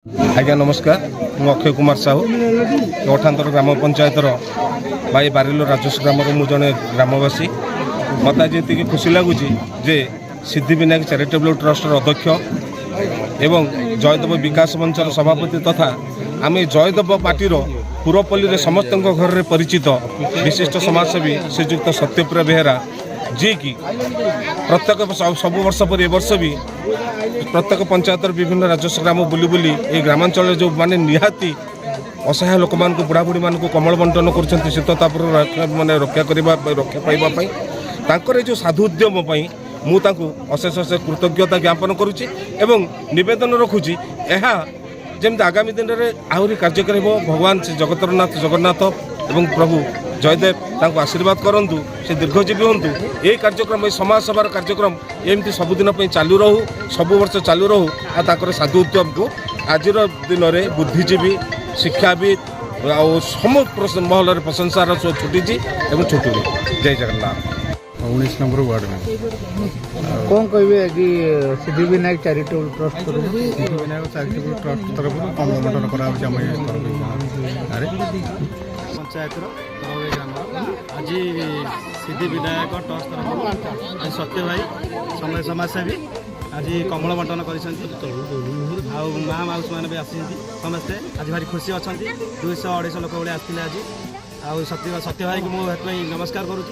आज्ञा नमस्कार मु अक्षय कुमार साहू गठान्तर ग्राम पंचायतर भाई बारिलो राजस्व ग्राम मु जड़े ग्रामवासी मत आज जी खुशी लगुच जे सिद्धिविनायक चैरिटेबल ट्रस्टर अध्यक्ष एवं जयदेव विकास मंचर सभापति तथा आम जयदेव पार्टीर पुरपल्ली समस्त घर में परिचित विशिष्ट समाजसेवी श्रीजुक्त सत्यप्रिय बेहेरा जी की प्रत्येक सब वर्ष पर वर्ष भी प्रत्येक पंचायत विभिन्न राजस्व ग्राम बुली बुली ये ग्रामांचल जो माने निहाती असहाय लोक मान बुढ़ा बुढ़ी मान कमल बंटन कर शीततापर माने रक्षा पाइबापी तांकर जो साधु उद्यम मुझे अशेष अशेष कृतज्ञता ज्ञापन करुच्ची एवं निवेदन रखुची जमी आगामी दिन में आहरी कार्य कर भगवान श्री जगन्नाथ एवं प्रभु जयदेव तांको आशीर्वाद करंतु से दीर्घजीवी हूँ ये कार्यक्रम ये समाज सेवार कार्यक्रम एमती सबुदिन चालू रहू सब वर्ष चालू रहू आर साधु उद्यम को आज दिन में बुद्धिजीवी शिक्षाविद आम महल प्रशंसार छुटी छुटू जय जगन्नाथ 19 नंबर वार्ड में कौन कहे कि Siddhivinayak charitable trust Siddhivinayak charitable trust तरफ कमल बंटन कराई पंचायत ग्राम आज सिद्धिविनायक ट्रस्ट तरफ आज सत्य भाई समाजसेवी आज कमल बंटन कर माँ माउस मैंने भी आसी समस्ते आज भारी खुशी अच्छा 200-250 लोक भाई आसते आज सत्य भाई को मुझे नमस्कार करुँ।